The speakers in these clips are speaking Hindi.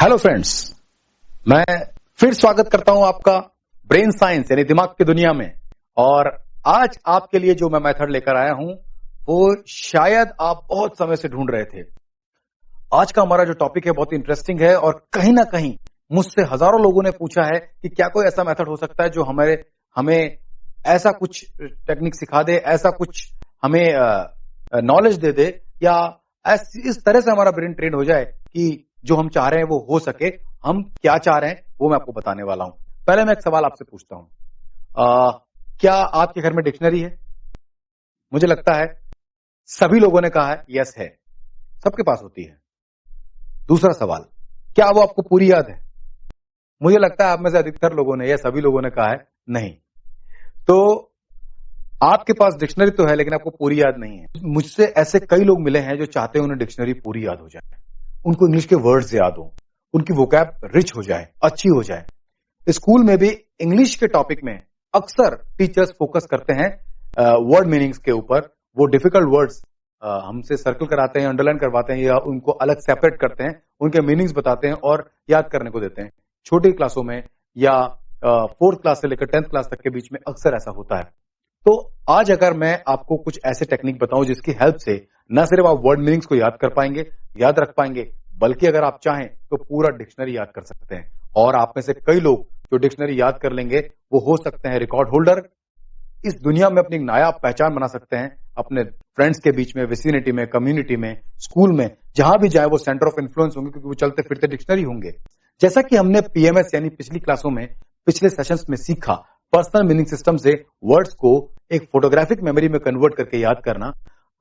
हेलो फ्रेंड्स, मैं फिर स्वागत करता हूं आपका ब्रेन साइंस यानी दिमाग की दुनिया में। और आज आपके लिए जो मैं मेथड लेकर आया हूं वो शायद आप बहुत समय से ढूंढ रहे थे। आज का हमारा जो टॉपिक है बहुत इंटरेस्टिंग है और कहीं ना कहीं मुझसे हजारों लोगों ने पूछा है कि क्या कोई ऐसा मेथड हो सकता है जो हमें ऐसा कुछ टेक्निक सिखा दे, ऐसा कुछ हमें नॉलेज दे दे, या इस तरह से हमारा ब्रेन ट्रेन हो जाए कि जो हम चाह रहे हैं वो हो सके। हम क्या चाह रहे हैं वो मैं आपको बताने वाला हूं। पहले मैं एक सवाल आपसे पूछता हूं, क्या आपके घर में डिक्शनरी है? मुझे लगता है सभी लोगों ने कहा है यस है, सबके पास होती है। दूसरा सवाल, क्या वो आपको पूरी याद है? मुझे लगता है आप में से अधिकतर लोगों ने या सभी लोगों ने कहा है नहीं। तो आपके पास डिक्शनरी तो है लेकिन आपको पूरी याद नहीं है। मुझसे ऐसे कई लोग मिले हैं जो चाहते हैं उन्हें डिक्शनरी पूरी याद हो जाए, उनको इंग्लिश के वर्ड्स याद हो, उनकी वोकैब रिच हो जाए, अच्छी हो जाए। स्कूल में भी इंग्लिश के टॉपिक में अक्सर टीचर्स फोकस करते हैं वर्ड मीनिंग्स के ऊपर। वो डिफिकल्ट वर्ड्स हमसे सर्कल कराते हैं, अंडरलाइन करवाते हैं या उनको अलग सेपरेट करते हैं, उनके मीनिंग्स बताते हैं और याद करने को देते हैं। छोटी क्लासों में या 4th क्लास से लेकर 10th क्लास तक के बीच में अक्सर ऐसा होता है। तो आज अगर मैं आपको कुछ ऐसे टेक्निक बताऊं जिसकी हेल्प से न सिर्फ आप वर्ड मीनिंग्स को याद कर पाएंगे, याद रख पाएंगे, बल्कि अगर आप चाहें तो पूरा डिक्शनरी याद कर सकते हैं। और आप में से कई लोग जो डिक्शनरी याद कर लेंगे वो हो सकते हैं रिकॉर्ड होल्डर। इस दुनिया में अपनी नायाब पहचान बना सकते हैं, अपने फ्रेंड्स के बीच में, विसिनिटी में, कम्युनिटी में, स्कूल में, जहां भी जाए वो सेंटर ऑफ इन्फ्लुएंस होंगे क्योंकि वो चलते फिरते डिक्शनरी होंगे। जैसा कि हमने पीएमएस यानी पिछली क्लासों में, पिछले सेशंस में सीखा, पर्सनल मीनिंग सिस्टम से वर्ड्स को एक फोटोग्राफिक मेमोरी में कन्वर्ट करके याद करना।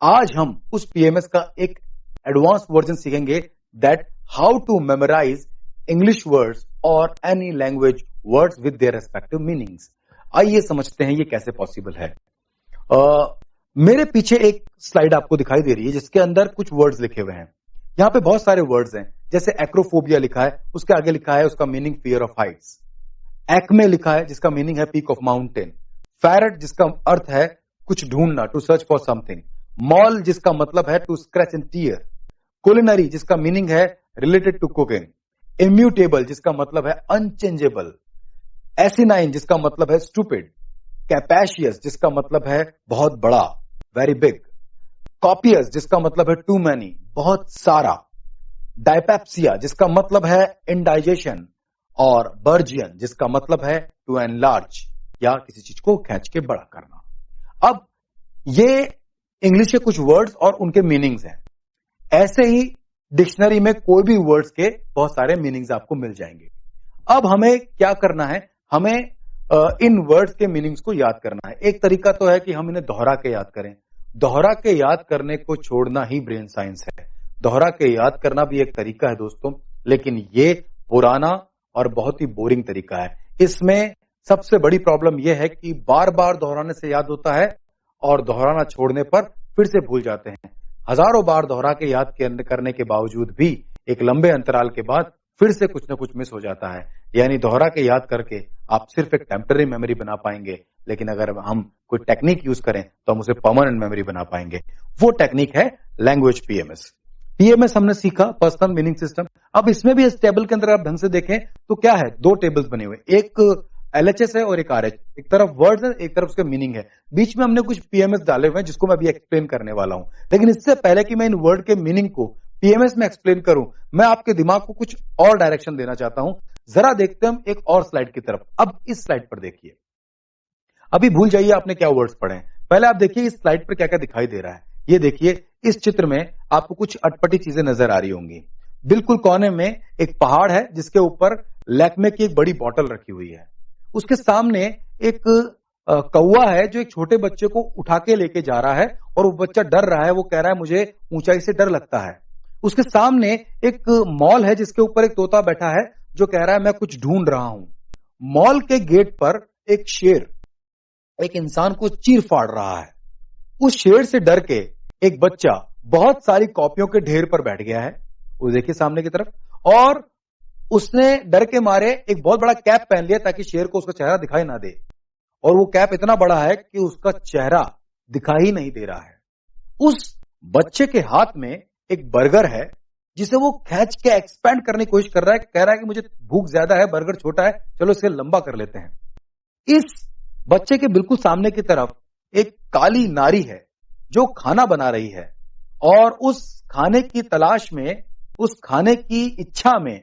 आज हम उस पीएमएस का एक एडवांस वर्जन सीखेंगे, that how to memorise English words और any language words with their respective meanings. आइए समझते हैं ये कैसे पॉसिबल है। मेरे पीछे एक स्लाइड आपको दिखाई दे रही है जिसके अंदर कुछ वर्ड्स लिखे हुए हैं। यहां पे बहुत सारे वर्ड्स हैं, जैसे एक्रोफोबिया लिखा है, उसके आगे लिखा है उसका meaning fear of Heights. Acme लिखा है जिसका मीनिंग है पीक ऑफ माउंटेन। फैरट जिसका अर्थ है कुछ ढूंढना, to search for something. Maul जिसका मतलब है to scratch and tear. Culinary जिसका मीनिंग है रिलेटेड टू कुकिंग। इम्यूटेबल जिसका मतलब है अनचेंजेबल। एसिनाइन जिसका मतलब है स्टूपिड। कैपेशियस जिसका मतलब है बहुत बड़ा, वेरी बिग। कॉपियस जिसका मतलब है टू मैनी, बहुत सारा। डायपेप्सिया जिसका मतलब है इंडाइजेशन। और बर्जियन जिसका मतलब है टू एनलार्ज या किसी चीज को खींच के बड़ा करना। अब ये इंग्लिश के कुछ वर्ड्स और उनके मीनिंग्स हैं। ऐसे ही डिक्शनरी में कोई भी वर्ड्स के बहुत सारे मीनिंग्स आपको मिल जाएंगे। अब हमें क्या करना है, हमें इन वर्ड्स के मीनिंग्स को याद करना है। एक तरीका तो है कि हम इन्हें दोहरा के याद करें। दोहरा के याद करने को छोड़ना ही ब्रेन साइंस है। दोहरा के याद करना भी एक तरीका है दोस्तों, लेकिन ये पुराना और बहुत ही बोरिंग तरीका है। इसमें सबसे बड़ी प्रॉब्लम यह है कि बार बार दोहराने से याद होता है और दोहराना छोड़ने पर फिर से भूल जाते हैं। हजारों बार दोहरा के याद करने के बावजूद भी एक लंबे अंतराल के बाद फिर से कुछ ना कुछ मिस हो जाता है। यानी दोहरा के याद करके आप सिर्फ एक टेम्पररी मेमोरी बना पाएंगे, लेकिन अगर हम कोई टेक्निक यूज करें तो हम उसे परमानेंट मेमोरी बना पाएंगे। वो टेक्निक है लैंग्वेज पीएमएस। पीएमएस हमने सीखा, पर्सनल मीनिंग सिस्टम। अब इसमें भी इस टेबल के अंदर आप ढंग से देखें तो क्या है, दो टेबल्स बने हुए, एक एलएचएस है और एक आरएच। एक तरफ वर्ड्स है, एक तरफ उसका मीनिंग है। बीच में हमने कुछ पीएमएस डाले हुए हैं जिसको मैं अभी एक्सप्लेन करने वाला हूं। लेकिन इससे पहले कि मैं इन वर्ड के मीनिंग को पीएमएस में एक्सप्लेन करूं, मैं आपके दिमाग को कुछ और डायरेक्शन देना चाहता हूं। जरा देखते हैं हम एक और स्लाइड की तरफ। अब इस स्लाइड पर देखिए, अभी भूल जाइए आपने क्या वर्ड्स पढ़े हैं, पहले आप देखिए इस स्लाइड पर क्या क्या दिखाई दे रहा है। ये देखिए, इस चित्र में आपको कुछ अटपटी चीजें नजर आ रही होंगी। बिल्कुल कोने में एक पहाड़ है जिसके ऊपर लैक्मे की एक बड़ी बोतल रखी हुई है। उसके सामने एक कौवा है जो एक छोटे बच्चे को उठा के लेके जा रहा है और वो बच्चा डर रहा है, वो कह रहा है मुझे ऊंचाई से डर लगता है। उसके सामने एक मॉल है जिसके ऊपर एक तोता बैठा है जो कह रहा है मैं कुछ ढूंढ रहा हूं। मॉल के गेट पर एक शेर एक इंसान को चीर फाड़ रहा है। उस शेर से डर के एक बच्चा बहुत सारी कॉपियों के ढेर पर बैठ गया है, वो देखिए सामने की तरफ, और उसने डर के मारे एक बहुत बड़ा कैप पहन लिया ताकि शेर को उसका चेहरा दिखाई ना दे। और वो कैप इतना बड़ा है कि उसका चेहरा दिखाई नहीं दे रहा है। उस बच्चे के हाथ में एक बर्गर है जिसे वो खींच के एक्सपेंड करने की कोशिश कर रहा है, कह रहा है कि मुझे भूख ज्यादा है, बर्गर छोटा है, चलो इसे लंबा कर लेते हैं। इस बच्चे के बिल्कुल सामने की तरफ एक काली नारी है जो खाना बना रही है, और उस खाने की तलाश में, उस खाने की इच्छा में,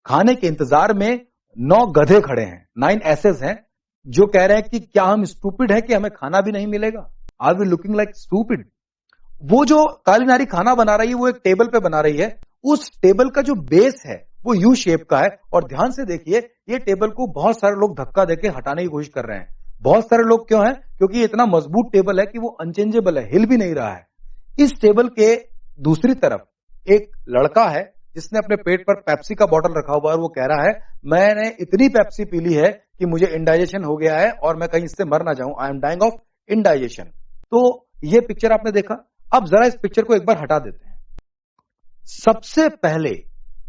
खाने के इंतजार में 9 गधे खड़े हैं, 9 एसेस हैं, जो कह रहे हैं कि क्या हम स्टूपिड है कि हमें खाना भी नहीं मिलेगा? Are we looking like stupid? वो जो काली नारी खाना बना रही है वो एक टेबल पे बना रही है। उस टेबल का जो बेस है वो यू शेप का है, और ध्यान से देखिए ये टेबल को बहुत सारे लोग धक्का देके हटाने की कोशिश कर रहे हैं। बहुत सारे लोग क्यों हैं? क्योंकि ये इतना मजबूत टेबल है कि वो अनचेंजेबल है, हिल भी नहीं रहा है। इस टेबल के दूसरी तरफ एक लड़का है जिसने अपने पेट पर पेप्सी का बॉटल रखा हुआ है, और वो कह रहा है मैंने इतनी पेप्सी पी ली है कि मुझे इंडाइजेशन हो गया है और मैं कहीं इससे मर ना जाऊं, I am dying of indigestion. तो ये पिक्चर आपने देखा। अब जरा इस पिक्चर को एक बार हटा देते हैं। सबसे पहले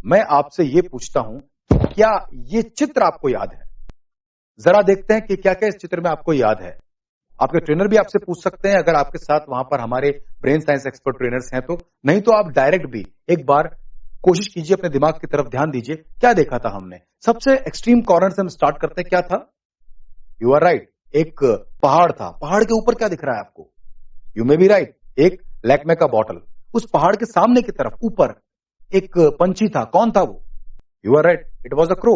मैं आपसे ये पूछता हूं, क्या ये चित्र आपको याद है? जरा देखते हैं कि क्या क्या इस चित्र में आपको याद है। आपके ट्रेनर भी आपसे पूछ सकते हैं अगर आपके साथ वहां पर हमारे ब्रेन साइंस एक्सपर्ट ट्रेनर्स हैं तो, नहीं तो आप डायरेक्ट भी एक बार कोशिश कीजिए, अपने दिमाग की तरफ ध्यान दीजिए। क्या देखा था हमने? सबसे एक्सट्रीम कॉर्नर से हम स्टार्ट करते हैं। क्या था? यू आर राइट, एक पहाड़ था। पहाड़ के ऊपर क्या दिख रहा है आपको? यू मे बी राइट, एक लैक्मे का बॉटल। उस पहाड़ के सामने की तरफ ऊपर एक पंछी था। कौन था वो? You are right, it was a crow.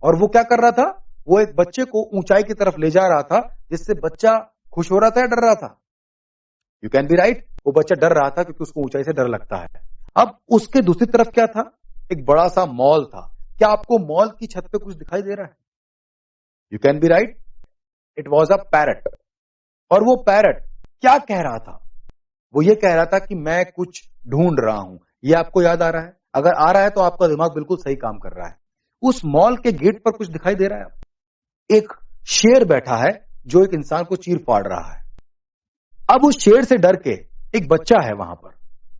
और वो क्या कर रहा था? वो एक बच्चे को ऊंचाई की तरफ ले जा रहा था, जिससे बच्चा खुश हो रहा था या डर रहा था? यू कैन बी राइट, वो बच्चा डर रहा था क्योंकि उसको ऊंचाई से डर लगता है। अब उसके दूसरी तरफ क्या था? एक बड़ा सा मॉल था। क्या आपको मॉल की छत पे कुछ दिखाई दे रहा है? You can be right, it was a parrot. और वो पैरट क्या कह रहा था? वो ये कह रहा था कि मैं कुछ ढूंढ रहा हूं। ये आपको याद आ रहा है? अगर आ रहा है तो आपका दिमाग बिल्कुल सही काम कर रहा है। उस मॉल के गेट पर कुछ दिखाई दे रहा है? एक शेर बैठा है जो एक इंसान को चीर फाड़ रहा है। अब उस शेर से डर के एक बच्चा है वहां पर।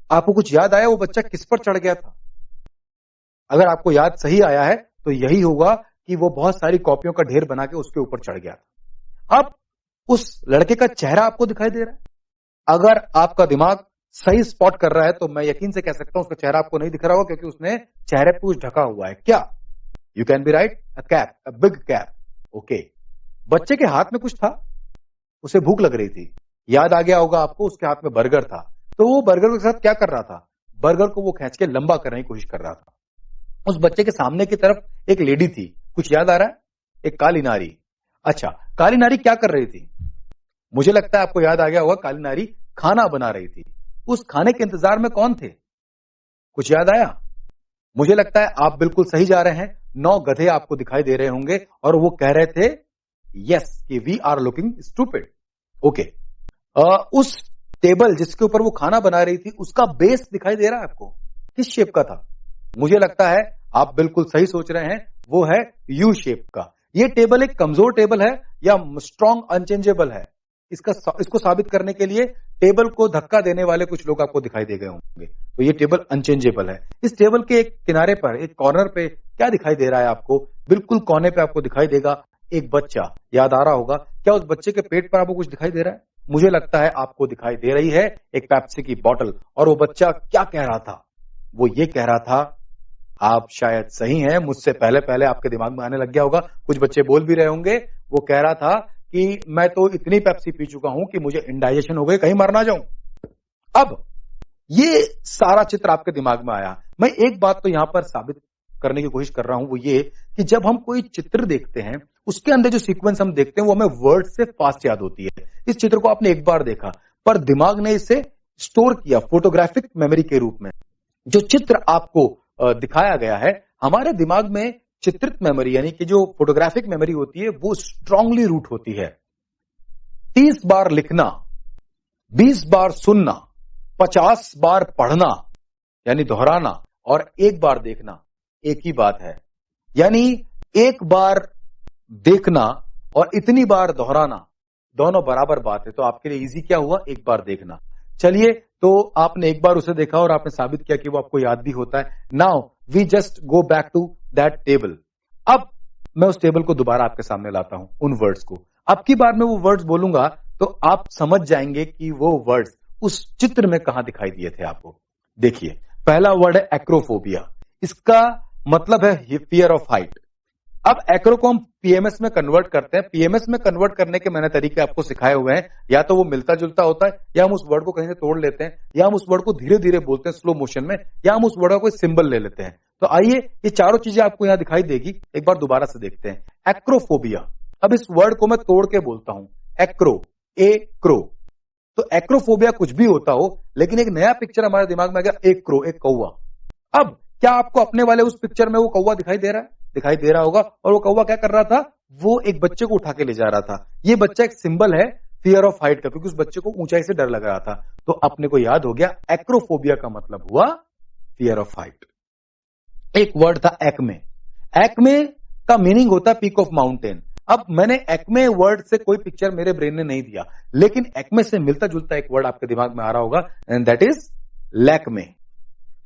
आपको कुछ याद आया वो बच्चा किस पर चढ़ गया था? अगर आपको याद सही आया है तो यही होगा कि वो बहुत सारी कॉपियों का ढेर बना के उसके ऊपर चढ़ गया था। अब उस लड़के का चेहरा आपको दिखाई दे रहा है? अगर आपका दिमाग सही स्पॉट कर रहा है तो मैं यकीन से कह सकता हूं उसका चेहरा आपको नहीं दिख रहा होगा, क्योंकि उसने चेहरे पे कुछ ढका हुआ है। क्या? You can be right, a cap, a big cap. Okay. बच्चे के हाथ में कुछ था, उसे भूख लग रही थी। याद आ गया होगा आपको, उसके हाथ में बर्गर था। तो वो बर्गर के साथ क्या कर रहा था? बर्गर को वो खींच के लंबा करने की कोशिश कर रहा था। उस बच्चे के सामने की तरफ एक लेडी थी। कुछ याद आ रहा है? एक काली नारी। अच्छा, काली नारी क्या कर रही थी? मुझे लगता है आपको याद आ गया होगा, काली नारी खाना बना रही थी। उस खाने के इंतजार में कौन थे? कुछ याद आया? मुझे लगता है आप बिल्कुल सही जा रहे हैं। 9 गधे आपको दिखाई दे रहे होंगे और वो कह रहे थे यस कि we are looking stupid. Okay. उस टेबल जिसके ऊपर वो खाना बना रही थी उसका बेस दिखाई दे रहा है आपको? किस शेप का था? मुझे लगता है आप बिल्कुल सही सोच रहे हैं, वो है यू शेप का। ये टेबल एक कमजोर टेबल है या स्ट्रॉन्ग अनचेंजेबल है? इसको साबित करने के लिए टेबल को धक्का देने वाले कुछ लोग आपको दिखाई दे गए होंगे। तो ये टेबल अनचेंजेबल है। इस टेबल के एक किनारे पर, एक कॉर्नर पे क्या दिखाई दे रहा है आपको? बिल्कुल कोने पे आपको दिखाई देगा एक बच्चा। याद आ रहा होगा? क्या उस बच्चे के पेट पर आपको कुछ दिखाई दे रहा है? मुझे लगता है आपको दिखाई दे रही है एक पेप्सी की बोतल। और वो बच्चा क्या कह रहा था? वो ये कह रहा था, आप शायद सही हैं, मुझसे पहले पहले आपके दिमाग में आने लग गया होगा, कुछ बच्चे बोल भी रहे होंगे। वो कह रहा था कि मैं तो इतनी पेप्सी पी चुका हूं कि मुझे इंडाइजेशन हो गई, कहीं मर ना जाऊं। अब ये सारा चित्र आपके दिमाग में आया। मैं एक बात तो यहां पर साबित करने की कोशिश कर रहा हूं, वो ये कि जब हम कोई चित्र देखते हैं उसके अंदर जो सीक्वेंस हम देखते हैं वो हमें वर्ड से फास्ट याद होती है। इस चित्र को आपने एक बार देखा पर दिमाग ने इसे स्टोर किया फोटोग्राफिक मेमोरी के रूप में। जो चित्र आपको दिखाया गया है, हमारे दिमाग में चित्रित मेमोरी यानी कि जो फोटोग्राफिक मेमोरी होती है वो स्ट्रांगली रूट होती है। 30 बार लिखना, 20 बार सुनना, 50 बार पढ़ना यानी दोहराना और 1 बार देखना एक ही बात है। यानी 1 बार देखना और इतनी बार दोहराना दोनों बराबर बात है। तो आपके लिए इजी क्या हुआ? 1 बार देखना। चलिए, तो आपने एक बार उसे देखा और आपने साबित किया कि वो आपको याद भी होता है। Now we just go back to that table. अब मैं उस टेबल को दोबारा आपके सामने लाता हूं, उन वर्ड्स को। अब की बार मैं वो वर्ड्स बोलूंगा तो आप समझ जाएंगे कि वो वर्ड्स उस चित्र में कहां दिखाई दिए थे आपको। देखिए, पहला वर्ड है एक्रोफोबिया। इसका मतलब है फियर ऑफ हाइट। अब एक्रो को हम पीएमएस में कन्वर्ट करते हैं। पीएमएस में कन्वर्ट करने के मैंने तरीके आपको सिखाए हुए हैं। या तो वो मिलता जुलता होता है, या हम उस वर्ड को कहीं से तोड़ लेते हैं, या हम उस वर्ड को धीरे धीरे बोलते हैं स्लो मोशन में, या हम उस वर्ड का कोई सिंबल ले लेते हैं। तो आइए ये चारों चीजें आपको यहां दिखाई देगी, एक बार दोबारा से देखते हैं। एक्रोफोबिया। अब इस वर्ड को मैं तोड़ के बोलता हूं, एक्रो, ए क्रो। तो एक्रोफोबिया कुछ भी होता हो, लेकिन एक नया पिक्चर हमारे दिमाग में आ गया, एक क्रो, एक कौवा। अब क्या आपको अपने वाले उस पिक्चर में वो कौवा दिखाई दे रहा है? दिखाई दे रहा होगा। और वो कौवा क्या कर रहा था? वो एक बच्चे को उठा के ले जा रहा था। ये बच्चा एक सिंबल है फियर ऑफ हाइट का, क्योंकि उस बच्चे को ऊंचाई से डर लग रहा था। तो अपने को याद हो गया, एक्रोफोबिया का मतलब हुआ फियर ऑफ हाइट। एक वर्ड था एक्मे। एक्मे का मीनिंग होता है पीक ऑफ माउंटेन। अब मैंने एक्मे वर्ड से कोई पिक्चर मेरे ब्रेन ने नहीं दिया, लेकिन एक्मे से मिलता जुलता एक वर्ड आपके दिमाग में आ रहा होगा, एंड दैट इज लैक्मे।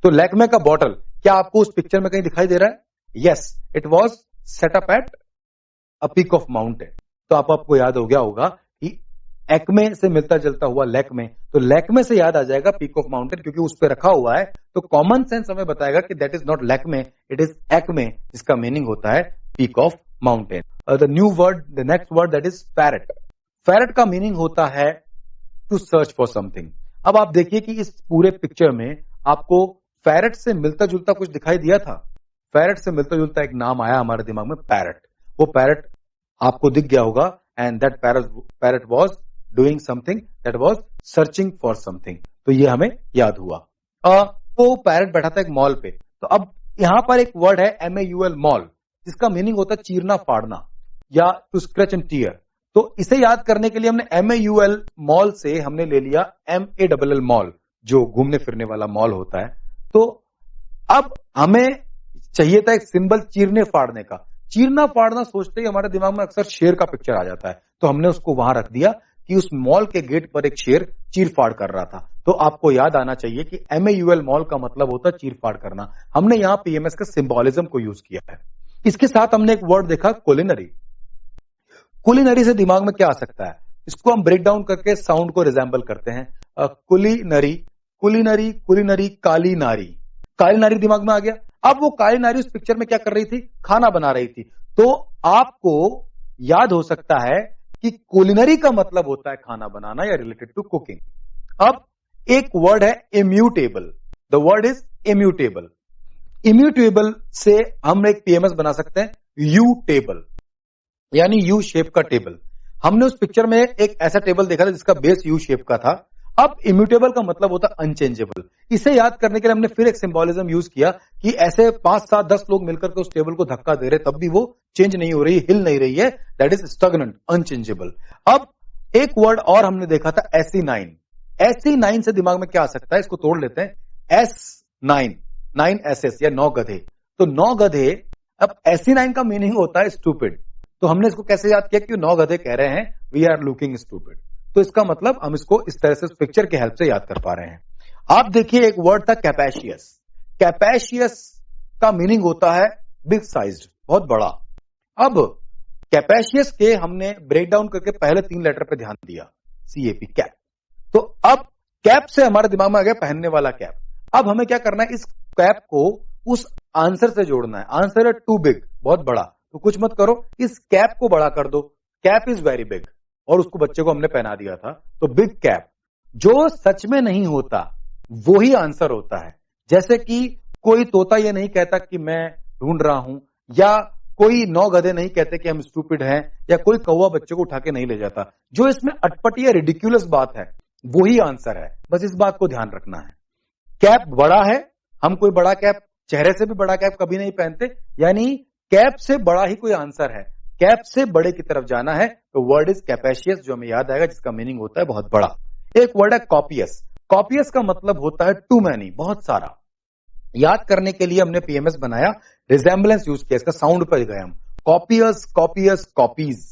तो लैक्मे का बॉटल क्या आपको उस पिक्चर में कहीं दिखाई दे रहा है? Yes, it was set up at a peak of mountain. तो आपको याद हो गया होगा कि एक्मे से मिलता जुलता हुआ लैक्मे। तो लैक्मे से याद आ जाएगा पीक ऑफ माउंटेन, क्योंकि उस पर रखा हुआ है। तो कॉमन सेंस हमें बताएगा कि that is not Lakme, it is Acme, जिसका मीनिंग होता है peak of mountain. The new word, the next word, that is parrot. Parrot का मीनिंग होता है टू सर्च फॉर समथिंग। अब आप देखिए कि इस पूरे पिक्चर में आपको पैरट से मिलता जुलता कुछ दिखाई दिया था। पैरट से मिलता जुलता एक नाम आया हमारे दिमाग में, पैरट। वो पैरट आपको दिख गया होगा, and that parrot was doing something, that was searching for something. तो ये हमें याद हुआ। वो पैरट बैठा था एक मॉल पे। तो अब यहां पर एक वर्ड है MAUL, मॉल, जिसका मीनिंग होता है चीरना फाड़ना या टू स्क्रैच एंड टीयर। तो इसे याद करने के लिए हमने MAUL मॉल से हमने ले लिया MALL मॉल, जो घूमने फिरने वाला मॉल होता है। तो अब हमें चाहिए था एक सिंबल चीरने फाड़ने का। चीरना फाड़ना सोचते ही हमारे दिमाग में अक्सर शेर का पिक्चर आ जाता है। तो हमने उसको वहां रख दिया कि उस मॉल के गेट पर एक शेर चीर फाड़ कर रहा था। तो आपको याद आना चाहिए कि MAUL मॉल का मतलब होता है चीर फाड़ करना। हमने यहां पीएमएस का सिंबोलिज्म को यूज किया है। इसके साथ हमने एक वर्ड देखा, कुलिनरी। कुलिनरी से दिमाग में क्या आ सकता है? इसको हम ब्रेक डाउन करके साउंड को रिजेंबल करते हैं। कुलिनरी, कुलिनरी, कुलिनरी, काली नारी। काली नारी दिमाग में आ गया। अब वो काली नारी उस पिक्चर में क्या कर रही थी? खाना बना रही थी। तो आपको याद हो सकता है कि कुलिनरी का मतलब होता है खाना बनाना या रिलेटेड टू कुकिंग। अब एक वर्ड है immutable. The word is immutable. Immutable से हम एक पीएमएस बना सकते हैं, यू टेबल, यानी यू शेप का टेबल। हमने उस पिक्चर में एक ऐसा टेबल देखा था जिसका बेस यू शेप का था। अब इम्यूटेबल का मतलब होता है अनचेंजेबल। इसे याद करने के लिए हमने फिर एक सिंबोलिज्म यूज किया कि ऐसे 5, 7, 10 लोग मिलकर के उस टेबल को धक्का दे रहे, तब भी वो चेंज नहीं हो रही, हिल नहीं रही है। That is stagnant, unchangeable. अब एक वर्ड और हमने देखा था, SE9। SE9 से दिमाग में क्या आ सकता है? इसको तोड़ लेते हैं। S9, 9 SS या 9 गधे। तो 9 गधे। अब SE9 का मीनिंग होता है स्टूपिड। तो हमने इसको कैसे याद किया कि 9 गधे कह रहे हैं वी आर लुकिंग स्टूपिड। तो इसका मतलब हम इसको इस तरह से पिक्चर के हेल्प से याद कर पा रहे हैं। आप देखिए एक वर्ड था कैपेशियस। कैपेशियस का मीनिंग होता है बिग साइज्ड, बहुत बड़ा। अब कैपेशियस के हमने ब्रेक डाउन करके पहले 3 लेटर पे ध्यान दिया, CAP, कैप। तो अब कैप से हमारे दिमाग में आ गया पहनने वाला कैप। अब हमें क्या करना है? इस कैप को उस आंसर से जोड़ना है। आंसर है टू बिग, बहुत बड़ा। तो कुछ मत करो, इस कैप को बड़ा कर दो। कैप इज वेरी बिग, और उसको बच्चे को हमने पहना दिया था। तो बिग कैप। जो सच में नहीं होता वो ही आंसर होता है। जैसे कि कोई तोता ये नहीं कहता कि मैं ढूंढ रहा हूं, या कोई 9 गधे नहीं कहते कि हम स्टूपिड हैं, या कोई कौवा बच्चे को उठा के नहीं ले जाता। जो इसमें अटपटी या रिडिक्यूलस बात है वो ही आंसर है। बस इस बात को ध्यान रखना है। कैप बड़ा है, हम कोई बड़ा कैप, चेहरे से भी बड़ा कैप कभी नहीं पहनते, यानी कैप से बड़ा ही कोई आंसर है। कैप से बड़े की तरफ जाना है। तो वर्ड इज कैपेशियस, जो हमें याद आएगा, जिसका मीनिंग होता है बहुत बड़ा। एक वर्ड है कॉपियस। कॉपियस का मतलब होता है टू मैनी, बहुत सारा। याद करने के लिए हमने पीएमएस बनाया, रिजेंबलेंस यूज किया, इसका साउंड पर गए हम। Copious, copious, copies,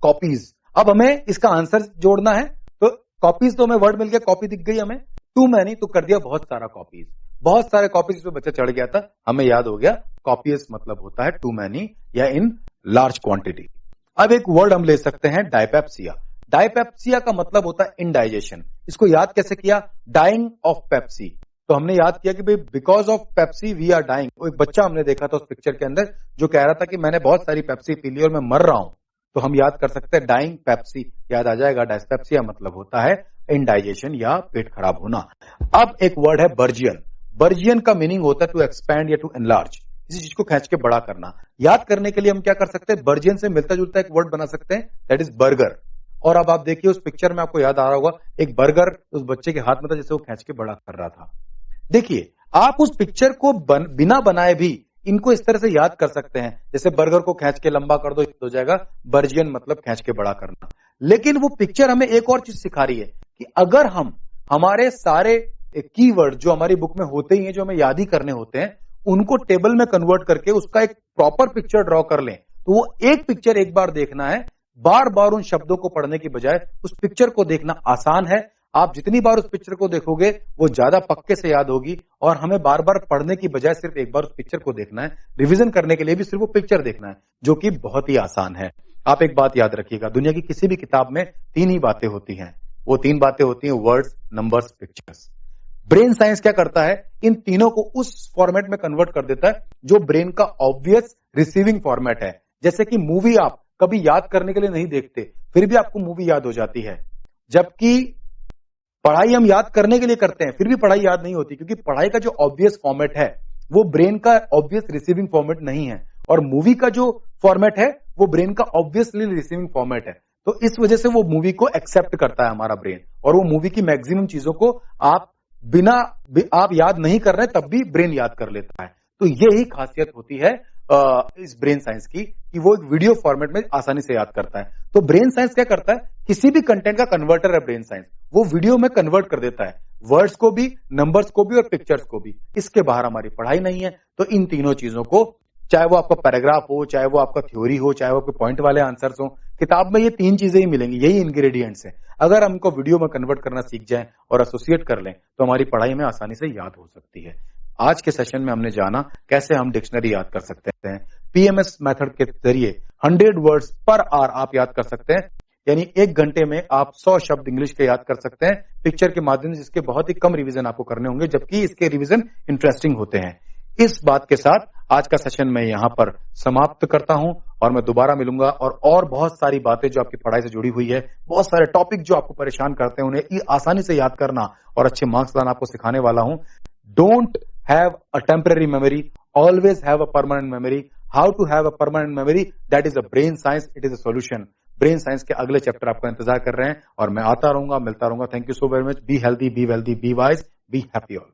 copies. अब हमें इसका आंसर जोड़ना है। तो कॉपीज तो हमें वर्ड मिल गया, कॉपी दिख गई हमें। टू मैनी तो कर दिया बहुत सारा कॉपीज। बहुत सारे कॉपीज पे बच्चा चढ़ गया था, हमें याद हो गया कॉपियस मतलब होता है टू मैनी या इन लार्ज क्वांटिटी। अब एक वर्ड हम ले सकते हैं, डायपेप्सिया। डायपेप्सिया का मतलब होता है इनडाइजेशन। इसको याद कैसे किया? Dying of Pepsi. तो हमने याद किया कि भाई because of Pepsi we are dying. वो एक बच्चा हमने देखा था उस पिक्चर के अंदर जो कह रहा था कि मैंने बहुत सारी पेप्सी पी ली और मैं मर रहा हूं। तो हम याद कर सकते हैं डाइंग पेप्सी, याद आ जाएगा। डायस्पेप्सिया मतलब होता है इंडाइजेशन या पेट खराब होना। अब एक वर्ड है बर्जियन। बर्जियन का मीनिंग होता है टू एक्सपैंड या टू एनलार्ज, किसी चीज को खींच के बड़ा करना। याद करने के लिए हम क्या कर सकते हैं, बर्जियन से मिलता जुलता एक वर्ड बना सकते हैं, दैट इज बर्गर। और अब आप देखिए उस पिक्चर में आपको याद आ रहा होगा एक बर्गर उस बच्चे के हाथ में था जिसे वो खींच के बड़ा कर रहा था। देखिए आप उस पिक्चर को बिना बनाए भी इनको इस तरह से याद कर सकते हैं, जैसे बर्गर को खींच के लंबा कर दो हो जाएगा बर्जियन, मतलब खींच के बड़ा करना। लेकिन वो पिक्चर हमें एक और चीज सिखा रही है कि अगर हम हमारे सारे कीवर्ड जो हमारी बुक में होते ही हैं, जो हमें याद ही करने होते हैं, उनको टेबल में कन्वर्ट करके उसका एक प्रॉपर पिक्चर ड्रॉ कर लें, तो वो एक पिक्चर एक बार देखना है, बार बार उन शब्दों को पढ़ने की बजाय उस पिक्चर को देखना आसान है। आप जितनी बार उस पिक्चर को देखोगे वो ज्यादा पक्के से याद होगी। और हमें बार बार पढ़ने की बजाय सिर्फ एक बार उस पिक्चर को देखना है। रिवीजन करने के लिए भी सिर्फ वो पिक्चर देखना है, जो कि बहुत ही आसान है। आप एक बात याद रखिएगा, दुनिया की किसी भी किताब में 3 ही बातें होती हैं। वो 3 बातें होती हैं words, numbers, pictures. Brain science क्या करता है, इन तीनों को उस फॉर्मेट में कन्वर्ट कर देता है जो ब्रेन का ऑब्वियस रिसीविंग फॉर्मेट है। जैसे कि मूवी आप कभी याद करने के लिए नहीं देखते, फिर भी आपको मूवी याद हो जाती है। जबकि पढ़ाई हम याद करने के लिए करते हैं, फिर भी पढ़ाई याद नहीं होती, क्योंकि पढ़ाई का जो ऑब्वियस फॉर्मेट है वो ब्रेन का ऑब्वियस रिसीविंग फॉर्मेट नहीं है। और मूवी का जो फॉर्मेट है वो ब्रेन का ऑब्वियसली रिसीविंग फॉर्मेट है। तो इस वजह से वो मूवी को एक्सेप्ट करता है हमारा ब्रेन, और वो मूवी की मैक्सिमम चीजों को आप याद नहीं कर रहे तब भी ब्रेन याद कर लेता है। तो यही खासियत होती है इस ब्रेन साइंस की, कि वो एक वीडियो फॉर्मेट में आसानी से याद करता है। तो ब्रेन साइंस क्या करता है, किसी भी कंटेंट का कन्वर्टर है ब्रेन साइंस, वो वीडियो में कन्वर्ट कर देता है, वर्ड्स को भी, नंबर्स को भी और पिक्चर्स को भी। इसके बाहर हमारी पढ़ाई नहीं है। तो इन तीनों चीजों को, चाहे वो आपका पैराग्राफ हो, चाहे वो आपका थ्योरी हो, चाहे वो आपके पॉइंट वाले आंसर्स हो, किताब में ये 3 चीजें ही मिलेंगी, यही इंग्रेडिएंट्स हैं। अगर हम इनको वीडियो में कन्वर्ट करना सीख जाएं और एसोसिएट कर लें तो हमारी पढ़ाई में आसानी से याद हो सकती है। आज के सेशन में हमने जाना कैसे हम डिक्शनरी याद कर सकते हैं। पीएमएस मेथड के जरिए 100 वर्ड्स पर आवर आप याद कर सकते हैं, यानी 1 घंटे में आप 100 शब्द इंग्लिश के याद कर सकते हैं पिक्चर के माध्यम से, जिसके बहुत ही कम रिवीजन आपको करने होंगे, जबकि इसके रिवीजन इंटरेस्टिंग होते हैं। इस बात के साथ आज का सेशन मैं यहां पर समाप्त करता हूं, और मैं दोबारा मिलूंगा और बहुत सारी बातें जो आपकी पढ़ाई से जुड़ी हुई है, बहुत सारे टॉपिक जो आपको परेशान करते हैं, उन्हें आसानी से याद करना और अच्छे मार्क्स लाना आपको सिखाने वाला हूं। Don't have a temporary memory, always have a permanent memory. How to have a permanent memory, that is a brain science, it is a solution. Brain science के अगले चैप्टर आपका इंतजार कर रहे हैं, और मैं आता रहूंगा, मिलता रहूंगा। Thank you so very much. Be healthy, be wealthy, be wise, be happy all.